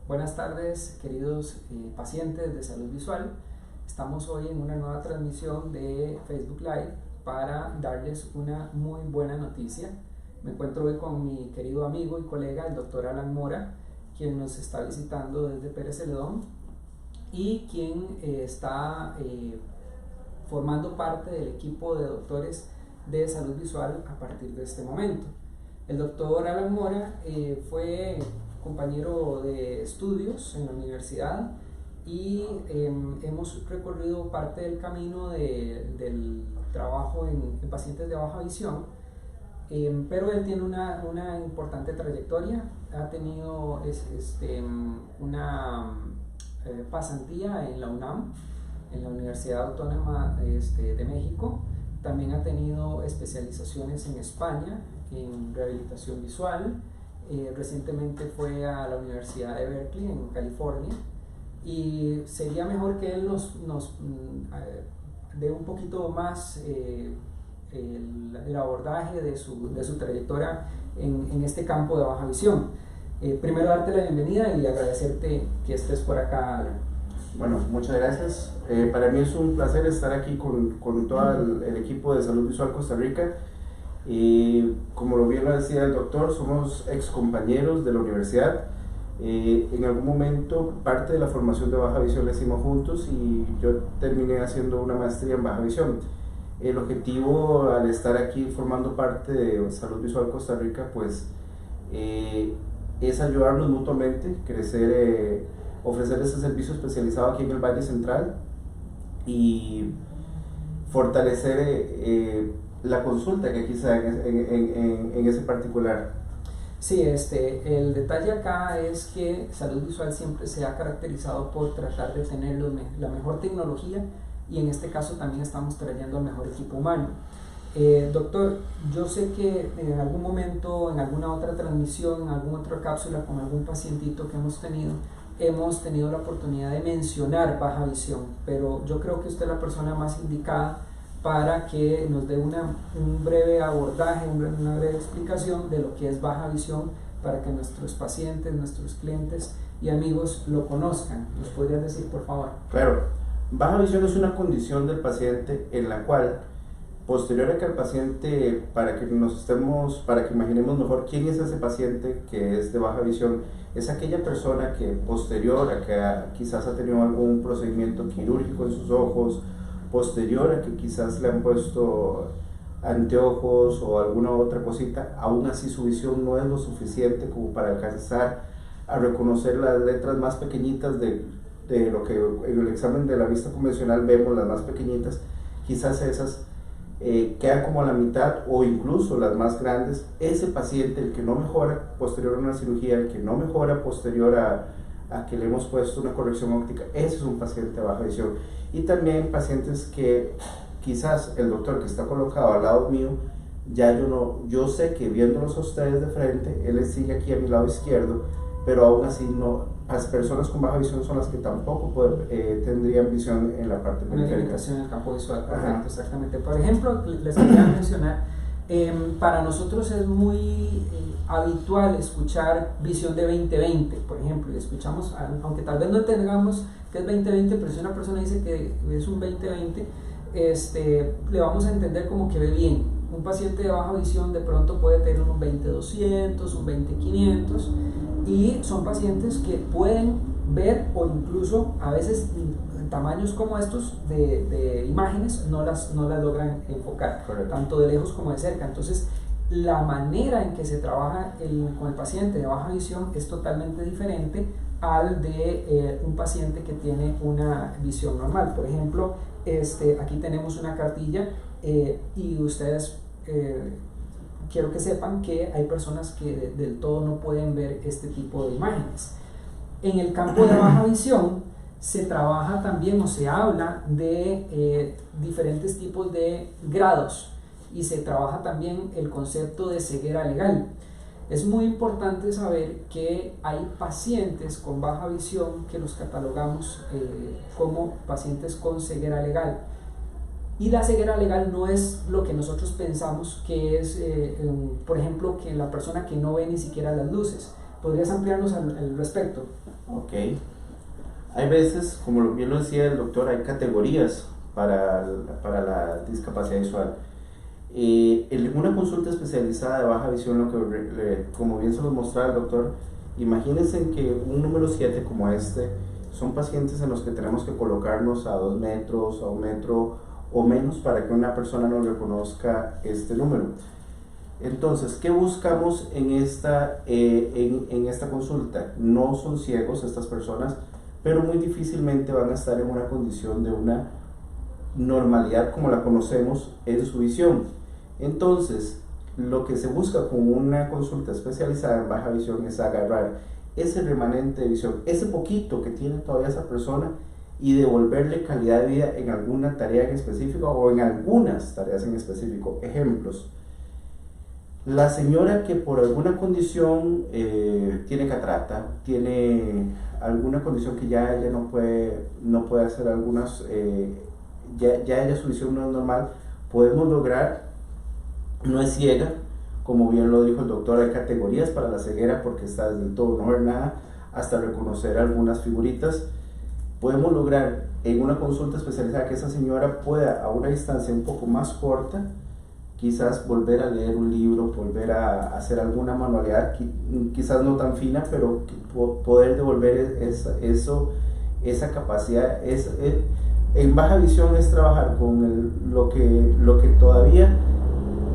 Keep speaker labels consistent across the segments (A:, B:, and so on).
A: Buenas tardes, queridos pacientes de salud visual. Estamos hoy en una nueva transmisión de Facebook Live para darles una muy buena noticia. Me encuentro hoy con mi querido amigo y colega, el doctor Alan Mora, quien nos está visitando desde Pérez Celedón y quien está formando parte del equipo de doctores de salud visual a partir de este momento. El doctor Alan Mora fue compañero de estudios en la universidad y hemos recorrido parte del camino del trabajo en pacientes de baja visión, pero él tiene una importante trayectoria. Ha tenido una pasantía en la UNAM, en la Universidad Autónoma de México. También ha tenido especializaciones en España en rehabilitación visual. Recientemente fue a la Universidad de Berkeley en California, y sería mejor que él nos dé un poquito más el abordaje de su trayectoria en este campo de baja visión. Primero darte la bienvenida y agradecerte que estés por acá, Alan.
B: Bueno, muchas gracias. Para mí es un placer estar aquí con todo el equipo de Salud Visual Costa Rica. Y como bien lo decía el doctor, somos ex compañeros de la universidad. En algún momento parte de la formación de baja visión la hicimos juntos y yo terminé haciendo una maestría en baja visión. El objetivo al estar aquí formando parte de Salud Visual Costa Rica pues es ayudarnos mutuamente, crecer, ofrecer ese servicio especializado aquí en el Valle Central y fortalecer la consulta que aquí se da en ese particular.
A: Sí, el detalle acá es que salud visual siempre se ha caracterizado por tratar de tener la mejor tecnología, y en este caso también estamos trayendo el mejor equipo humano. Doctor, yo sé que en algún momento, en alguna otra transmisión, en alguna otra cápsula con algún pacientito que hemos tenido la oportunidad de mencionar baja visión, pero yo creo que usted es la persona más indicada para que nos dé un breve abordaje, una breve explicación de lo que es baja visión, para que nuestros pacientes, nuestros clientes y amigos lo conozcan. ¿Nos podrías decir, por favor?
B: Claro, baja visión es una condición del paciente en la cual, posterior a que el paciente, para que imaginemos mejor quién es ese paciente que es de baja visión, es aquella persona que posterior a que quizás ha tenido algún procedimiento quirúrgico en sus ojos, posterior a que quizás le han puesto anteojos o alguna otra cosita, aún así su visión no es lo suficiente como para alcanzar a reconocer las letras más pequeñitas de lo que en el examen de la vista convencional vemos, las más pequeñitas. Quizás esas quedan como a la mitad o incluso las más grandes. Ese paciente, el que no mejora posterior a una cirugía, el que no mejora posterior a que le hemos puesto una corrección óptica, ese es un paciente de baja visión. Y también pacientes que quizás el doctor que está colocado al lado mío, yo sé que viéndolos a ustedes de frente, él sigue aquí a mi lado izquierdo, pero aún así no, las personas con baja visión son las que tampoco tendrían visión en la parte periférica.
A: Una limitación en el campo visual, correcto, exactamente. Por ejemplo, les quería mencionar, para nosotros es muy habitual escuchar visión de 20/20, por ejemplo, y escuchamos, aunque tal vez no entendamos que es 20/20, pero si una persona dice que es un 20/20, le vamos a entender como que ve bien. Un paciente de baja visión de pronto puede tener un 20/200, un 20/500, y son pacientes que pueden ver, o incluso a veces tamaños como estos de imágenes no las logran enfocar. Correcto. Tanto de lejos como de cerca. Entonces la manera en que se trabaja con el paciente de baja visión es totalmente diferente al de un paciente que tiene una visión normal. Por ejemplo, aquí tenemos una cartilla, y ustedes quiero que sepan que hay personas que del todo no pueden ver este tipo de imágenes. En el campo de baja visión se trabaja también, o se habla de diferentes tipos de grados, y se trabaja también el concepto de ceguera legal. Es muy importante saber que hay pacientes con baja visión que los catalogamos como pacientes con ceguera legal. Y la ceguera legal no es lo que nosotros pensamos que es, por ejemplo, que la persona que no ve ni siquiera las luces. ¿Podrías ampliarnos al respecto?
B: Ok. Hay veces, como bien lo decía el doctor, hay categorías para la discapacidad visual. En una consulta especializada de baja visión, como bien se lo mostraba el doctor, imagínense que un número 7 como este son pacientes en los que tenemos que colocarnos a 2 metros, a 1 metro o menos para que una persona nos reconozca este número. Entonces, ¿qué buscamos en esta consulta? No son ciegos estas personas, pero muy difícilmente van a estar en una condición de una normalidad como la conocemos en su visión. Entonces, lo que se busca con una consulta especializada en baja visión es agarrar ese remanente de visión, ese poquito que tiene todavía esa persona, y devolverle calidad de vida en alguna tarea en específico o en algunas tareas en específico. Ejemplos: la señora que por alguna condición tiene catarata, tiene alguna condición que ya ella no puede hacer algunas, ya ella su visión no es normal, podemos lograr, no es ciega, como bien lo dijo el doctor, hay categorías para la ceguera porque está desde el todo no ver nada hasta reconocer algunas figuritas. Podemos lograr en una consulta especializada que esa señora pueda a una distancia un poco más corta quizás volver a leer un libro, volver a hacer alguna manualidad, quizás no tan fina, pero poder devolver esa capacidad. En baja visión es trabajar con lo que todavía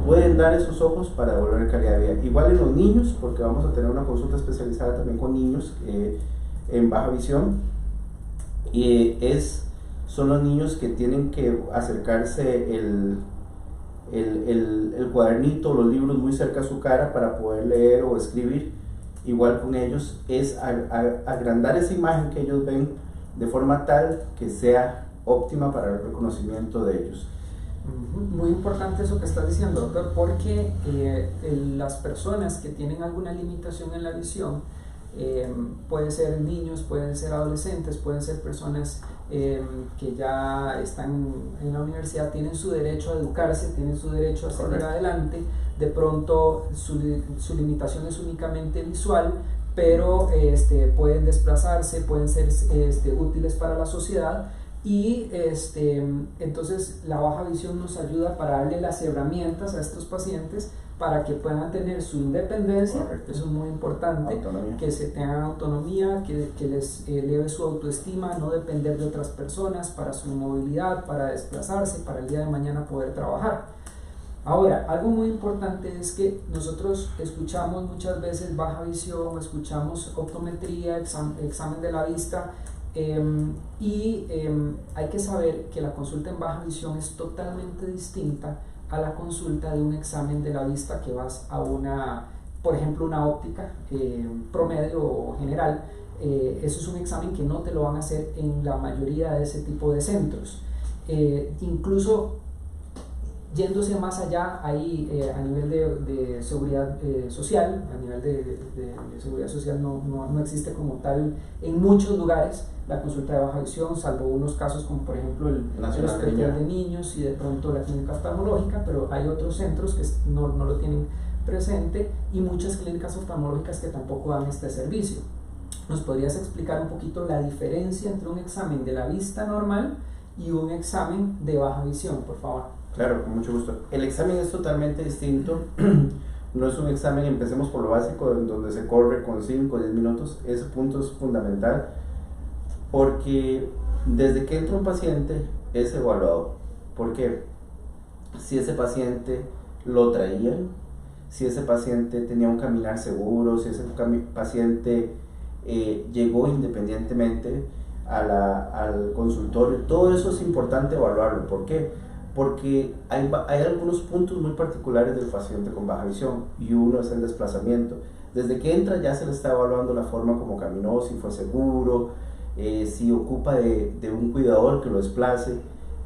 B: pueden dar esos ojos para devolver calidad de vida. Igual en los niños, porque vamos a tener una consulta especializada también con niños en baja visión, son los niños que tienen que acercarse el cuadernito, los libros muy cerca a su cara para poder leer o escribir. Igual con ellos es agrandar esa imagen que ellos ven de forma tal que sea óptima para el reconocimiento de ellos.
A: Muy importante eso que estás diciendo, doctor, porque las personas que tienen alguna limitación en la visión, pueden ser niños, pueden ser adolescentes, pueden ser personas que ya están en la universidad, tienen su derecho a educarse, tienen su derecho a seguir adelante. De pronto su limitación es únicamente visual, pero pueden desplazarse, pueden ser útiles para la sociedad, y entonces la baja visión nos ayuda para darle las herramientas a estos pacientes para que puedan tener su independencia. Correcto. Eso es muy importante, autonomía. Que se tengan autonomía, que les eleve su autoestima, no depender de otras personas para su movilidad, para desplazarse, para el día de mañana poder trabajar. Ahora, algo muy importante es que nosotros escuchamos muchas veces baja visión, escuchamos optometría, examen de la vista, hay que saber que la consulta en baja visión es totalmente distinta a la consulta de un examen de la vista que vas a por ejemplo, una óptica promedio o general. Eso es un examen que no te lo van a hacer en la mayoría de ese tipo de centros. Incluso yéndose más allá, ahí a nivel de seguridad social, a nivel de seguridad social no existe como tal en muchos lugares la consulta de baja visión, salvo unos casos como por ejemplo el Hospital de Niños y de pronto la clínica oftalmológica, pero hay otros centros que no lo tienen presente, y muchas clínicas oftalmológicas que tampoco dan este servicio. ¿Nos podrías explicar un poquito la diferencia entre un examen de la vista normal y un examen de baja visión, por favor?
B: Claro, con mucho gusto. El examen es totalmente distinto. No es un examen, empecemos por lo básico, en donde se corre con 5 o 10 minutos. Ese punto es fundamental, porque desde que entra un paciente es evaluado. ¿Por qué? Si ese paciente lo traían, si ese paciente tenía un caminar seguro, si ese paciente llegó independientemente al consultorio, todo eso es importante evaluarlo. ¿Por qué? Porque hay algunos puntos muy particulares del paciente con baja visión, y uno es el desplazamiento. Desde que entra ya se le está evaluando la forma como caminó, si fue seguro, si ocupa de un cuidador que lo desplace,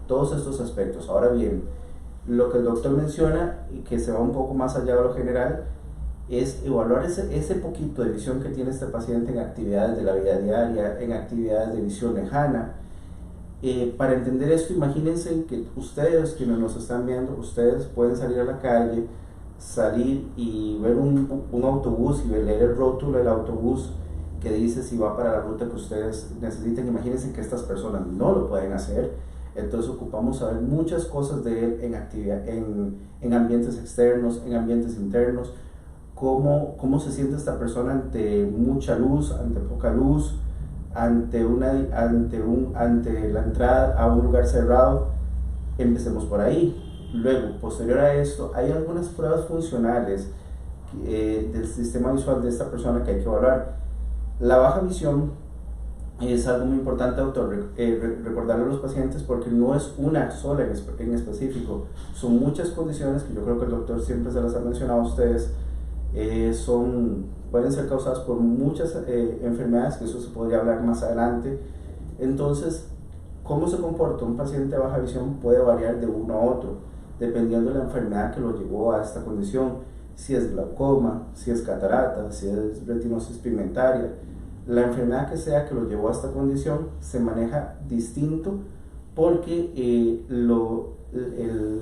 B: todos estos aspectos. Ahora bien, lo que el doctor menciona, y que se va un poco más allá de lo general, es evaluar ese poquito de visión que tiene este paciente en actividades de la vida diaria, en actividades de visión lejana. Para entender esto, imagínense que ustedes, quienes nos están viendo, ustedes pueden salir a la calle, salir y ver un autobús y leer el rótulo del autobús que dice si va para la ruta que ustedes necesiten. Imagínense que estas personas no lo pueden hacer, entonces ocupamos saber muchas cosas de él en actividad, en ambientes externos, en ambientes internos, cómo se siente esta persona ante mucha luz, ante poca luz, ante la entrada a un lugar cerrado. Empecemos por ahí. Luego, posterior a esto, hay algunas pruebas funcionales del sistema visual de esta persona que hay que evaluar. La baja visión es algo muy importante, doctor, recordarle a los pacientes, porque no es una sola en específico, son muchas condiciones que yo creo que el doctor siempre se las ha mencionado a ustedes. Pueden ser causadas por muchas enfermedades, que eso se podría hablar más adelante. Entonces, cómo se comporta un paciente de baja visión puede variar de uno a otro, dependiendo de la enfermedad que lo llevó a esta condición, si es glaucoma, si es catarata, si es retinosis pigmentaria. La enfermedad que sea que lo llevó a esta condición se maneja distinto, porque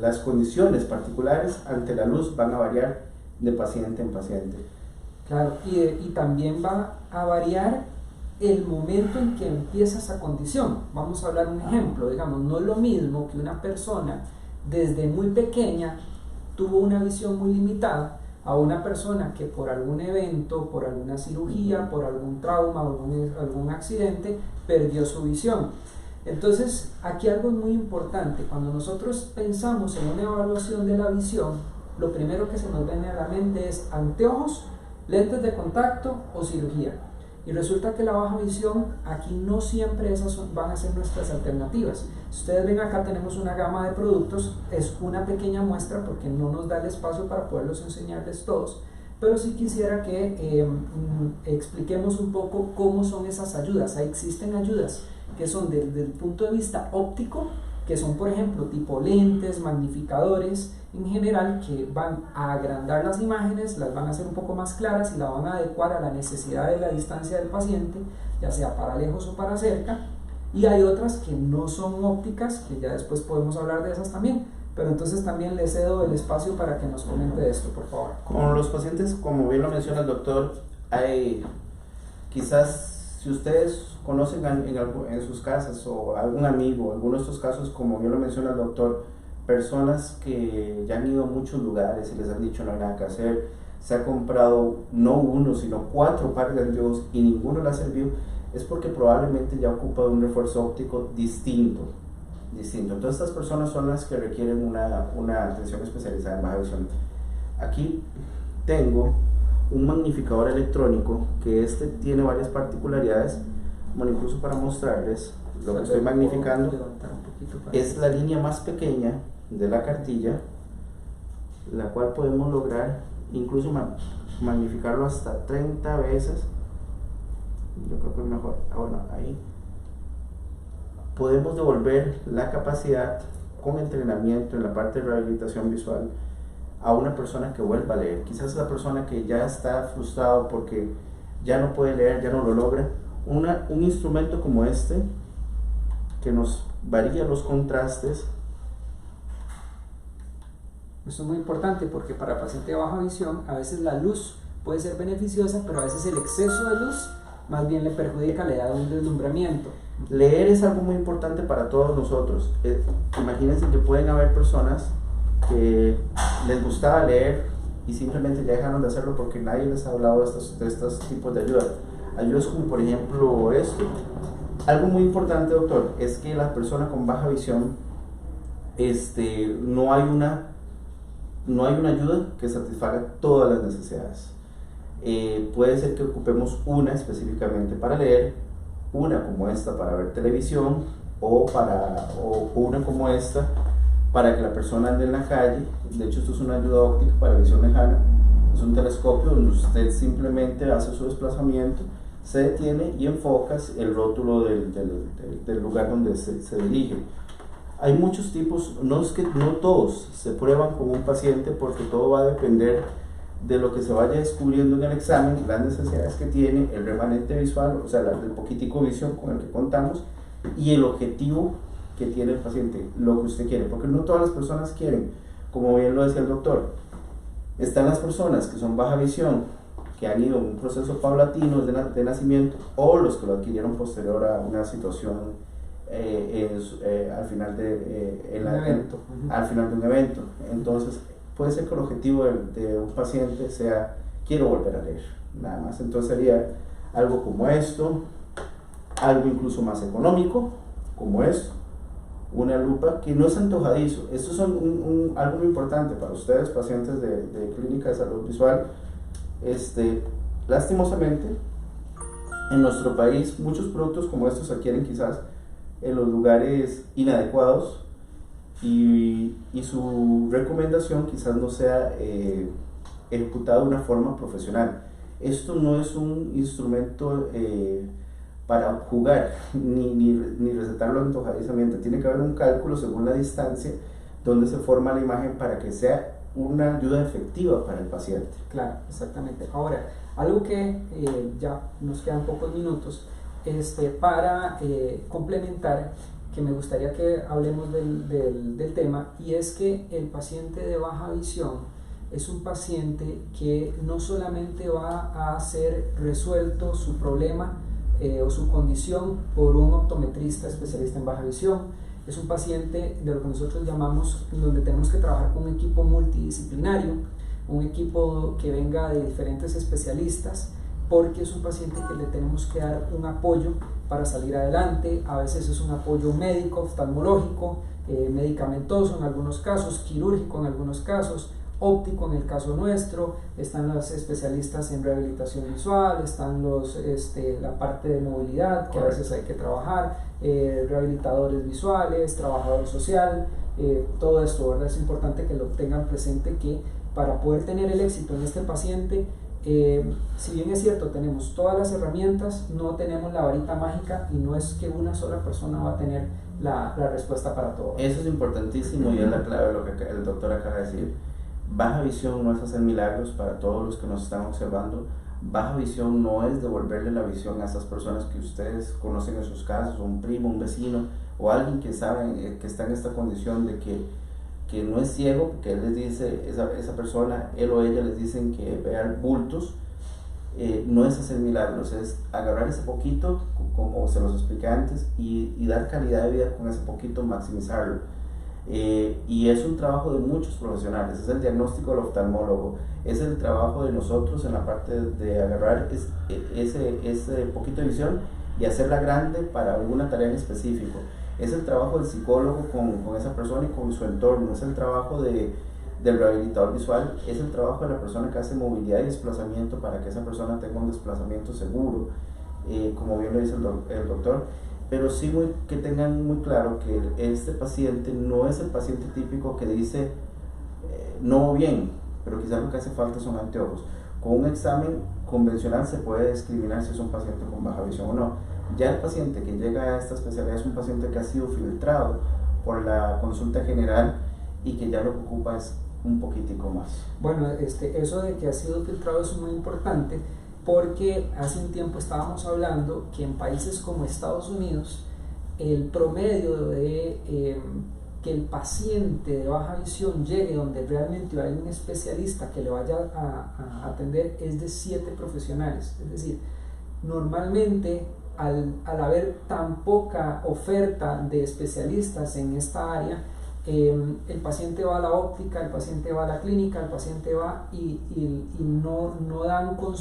B: las condiciones particulares ante la luz van a variar de paciente en paciente.
A: Claro, y también va a variar el momento en que empieza esa condición. Vamos a hablar un ejemplo, digamos, no es lo mismo que una persona desde muy pequeña tuvo una visión muy limitada a una persona que por algún evento, por alguna cirugía, por algún trauma, algún accidente, perdió su visión. Entonces, aquí algo muy importante, cuando nosotros pensamos en una evaluación de la visión, lo primero que se nos viene a la mente es anteojos, lentes de contacto o cirugía. Y resulta que la baja visión, aquí no siempre esas van a ser nuestras alternativas. Si ustedes ven, acá tenemos una gama de productos, es una pequeña muestra porque no nos da el espacio para poderlos enseñarles todos, pero sí quisiera que expliquemos un poco cómo son esas ayudas. Ahí existen ayudas que son desde el punto de vista óptico, que son, por ejemplo, tipo lentes, magnificadores, en general, que van a agrandar las imágenes, las van a hacer un poco más claras y las van a adecuar a la necesidad de la distancia del paciente, ya sea para lejos o para cerca. Y hay otras que no son ópticas, que ya después podemos hablar de esas también, pero entonces también le cedo el espacio para que nos comente esto, por favor.
B: Con los pacientes, como bien lo menciona el doctor, hay quizás, si ustedes conocen en sus casas o algún amigo, alguno de estos casos, como bien lo menciona el doctor, personas que ya han ido a muchos lugares y les han dicho no hay nada que hacer, se ha comprado no uno sino 4 pares de anteojos y ninguno le ha servido, es porque probablemente ya ocupa un refuerzo óptico distinto. Entonces estas personas son las que requieren una atención especializada en baja visión. Aquí tengo un magnificador electrónico que tiene varias particularidades. Bueno, incluso para mostrarles lo que estoy magnificando, es la línea más pequeña de la cartilla, la cual podemos lograr incluso magnificarlo hasta 30 veces. Yo creo que es mejor. Bueno, ahí podemos devolver la capacidad con entrenamiento en la parte de rehabilitación visual a una persona que vuelva a leer. Quizás la persona que ya está frustrado porque ya no puede leer, ya no lo logra. Un instrumento como este, que nos varía los contrastes.
A: Eso es muy importante porque para paciente de baja visión a veces la luz puede ser beneficiosa, pero a veces el exceso de luz más bien le perjudica, le da un deslumbramiento.
B: Leer es algo muy importante para todos nosotros. Imagínense que pueden haber personas que les gustaba leer y simplemente ya dejaron de hacerlo porque nadie les ha hablado de estos tipos de ayuda. Ayudas como por ejemplo esto. Algo muy importante, doctor, es que la persona con baja visión, no hay una ayuda que satisfaga todas las necesidades. Puede ser que ocupemos una específicamente para leer, una como esta para ver televisión, o una como esta para que la persona ande en la calle. De hecho, esto es una ayuda óptica para visión lejana. Es un telescopio donde usted simplemente hace su desplazamiento, se detiene y enfoca el rótulo del lugar donde se dirige. Hay muchos tipos, no todos se prueban con un paciente porque todo va a depender de lo que se vaya descubriendo en el examen, las necesidades que tiene, el remanente visual, o sea, el poquitico visión con el que contamos, y el objetivo que tiene el paciente, lo que usted quiere, porque no todas las personas quieren, como bien lo decía el doctor, Están las personas que son baja visión, que han ido en un proceso paulatino de nacimiento, o los que lo adquirieron posterior a una situación al final al final de un evento. Entonces puede ser que el objetivo de un paciente sea quiero volver a leer, nada más. Entonces sería algo como esto, algo incluso más económico como esto, una lupa que no es antojadizo. Esto es algo muy importante para ustedes, pacientes de clínica de salud visual. Lastimosamente, en nuestro país muchos productos como estos se adquieren quizás en los lugares inadecuados y su recomendación quizás no sea ejecutada de una forma profesional. Esto no es un instrumento para jugar ni recetarlo antojadizamente. Tiene que haber un cálculo según la distancia donde se forma la imagen para que sea una ayuda efectiva para el paciente.
A: Claro, exactamente. Ahora, algo que ya nos quedan pocos minutos para complementar, que me gustaría que hablemos del tema, y es que el paciente de baja visión es un paciente que no solamente va a ser resuelto su problema o su condición por un optometrista especialista en baja visión. Es un paciente de lo que nosotros llamamos, donde tenemos que trabajar con un equipo multidisciplinario, un equipo que venga de diferentes especialistas, porque es un paciente que le tenemos que dar un apoyo para salir adelante. A veces es un apoyo médico, oftalmológico, medicamentoso en algunos casos, quirúrgico en algunos casos, óptico en el caso nuestro. Están los especialistas en rehabilitación visual, están la parte de movilidad que a veces hay que trabajar, rehabilitadores visuales, trabajador social, todo esto, ¿verdad? Es importante que lo tengan presente, que para poder tener el éxito en este paciente, si bien es cierto, tenemos todas las herramientas, no tenemos la varita mágica y no es que una sola persona va a tener la respuesta para todo.
B: Eso es importantísimo y es la clave de lo que el doctor acaba de decir. Baja visión no es hacer milagros para todos los que nos están observando. Baja visión no es devolverle la visión a esas personas que ustedes conocen en sus casos, un primo, un vecino o alguien que sabe que está en esta condición de que no es ciego, porque él les dice, esa persona, él o ella les dicen que vean bultos. No es hacer milagros, es agarrar ese poquito, como se los expliqué antes, y dar calidad de vida con ese poquito, maximizarlo. Y es un trabajo de muchos profesionales, es el diagnóstico del oftalmólogo, es el trabajo de nosotros en la parte de agarrar ese poquito de visión y hacerla grande para alguna tarea en específico. Es el trabajo del psicólogo con esa persona y con su entorno, es el trabajo del rehabilitador visual, es el trabajo de la persona que hace movilidad y desplazamiento para que esa persona tenga un desplazamiento seguro, como bien lo dice el doctor. Pero sí que tengan muy claro que este paciente no es el paciente típico que dice no bien, pero quizás lo que hace falta son anteojos. Con un examen convencional se puede discriminar si es un paciente con baja visión o no. Ya el paciente que llega a esta especialidad es un paciente que ha sido filtrado por la consulta general y que ya lo que ocupa es un poquitico más.
A: Bueno, eso de que ha sido filtrado es muy importante, porque hace un tiempo estábamos hablando que en países como Estados Unidos el promedio de que el paciente de baja visión llegue donde realmente hay un especialista que le vaya a atender es de 7 profesionales. Es decir, normalmente al haber tan poca oferta de especialistas en esta área, el paciente va a la óptica, el paciente va a la clínica, el paciente va y no dan con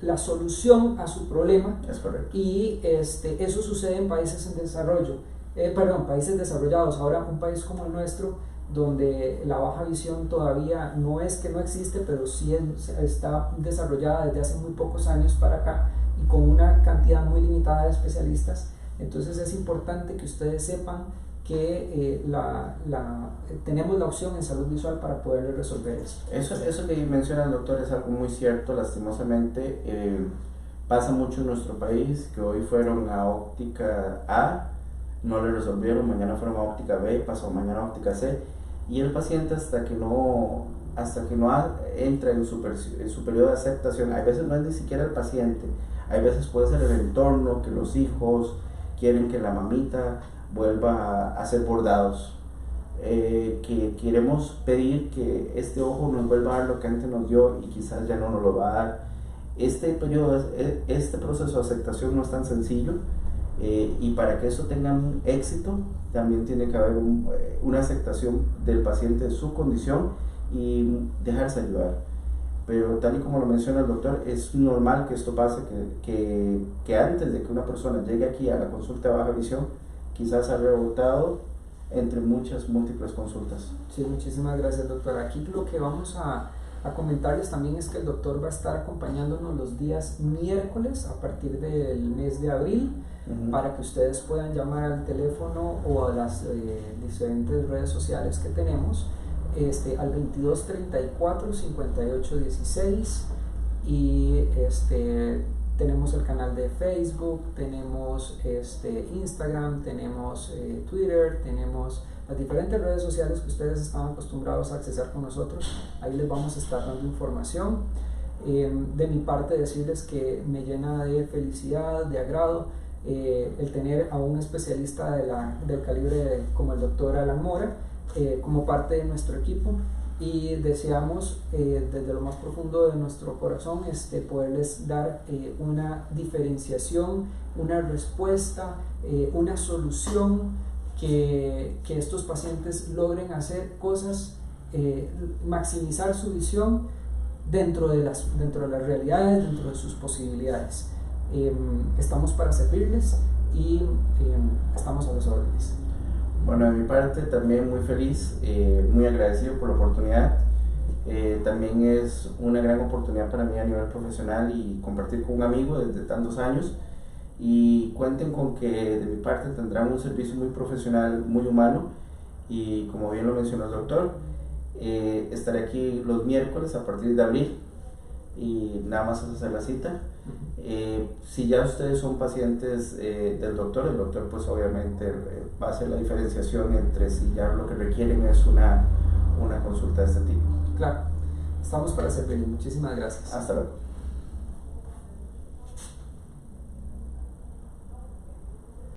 A: la solución a su problema.
B: Es correcto.
A: Y eso sucede en países en desarrollo, países desarrollados. Ahora un país como el nuestro, donde la baja visión todavía no es que no existe, pero sí está desarrollada desde hace muy pocos años para acá y con una cantidad muy limitada de especialistas. Entonces es importante que ustedes sepan que tenemos la opción en salud visual para poder resolver esto.
B: Eso que menciona el doctor es algo muy cierto. Lastimosamente pasa mucho en nuestro país, que hoy fueron a óptica A, no le resolvieron, mañana fueron a óptica B, pasó mañana a óptica C, y el paciente hasta que no entra en su periodo de aceptación, a veces no es ni siquiera el paciente, hay veces puede ser el entorno, que los hijos quieren que la mamita vuelva a hacer bordados, que queremos pedir que este ojo nos vuelva a dar lo que antes nos dio y quizás ya no nos lo va a dar. Este proceso de aceptación no es tan sencillo, y para que eso tenga un éxito también tiene que haber una aceptación del paciente de su condición y dejarse ayudar. Pero tal y como lo menciona el doctor, es normal que esto pase, que antes de que una persona llegue aquí a la consulta de baja visión, quizás ha rebotado entre múltiples consultas.
A: Sí, muchísimas gracias, doctor. Aquí lo que vamos a comentarles también es que el doctor va a estar acompañándonos los días miércoles a partir del mes de abril, para que ustedes puedan llamar al teléfono o a las diferentes redes sociales que tenemos, al 22 34 58 16, y tenemos el canal de Facebook, tenemos Instagram, tenemos Twitter, tenemos las diferentes redes sociales que ustedes están acostumbrados a accesar con nosotros. Ahí les vamos a estar dando información. De mi parte, decirles que me llena de felicidad, de agrado, el tener a un especialista del calibre como el doctor Alan Mora como parte de nuestro equipo, y deseamos desde lo más profundo de nuestro corazón poderles dar una diferenciación, una respuesta, una solución, que estos pacientes logren hacer cosas, maximizar su visión dentro de las realidades, dentro de sus posibilidades. Estamos para servirles y estamos a las órdenes.
B: Bueno, de mi parte también muy feliz, muy agradecido por la oportunidad. También es una gran oportunidad para mí a nivel profesional y compartir con un amigo desde tantos años. Y cuenten con que de mi parte tendrán un servicio muy profesional, muy humano, y como bien lo mencionó el doctor, estaré aquí los miércoles a partir de abril, y nada más hacer la cita. Si ya ustedes son pacientes del doctor, el doctor pues obviamente va a hacer la diferenciación entre si ya lo que requieren es una consulta de este tipo.
A: Claro, estamos para servirles. Muchísimas gracias.
B: Hasta luego.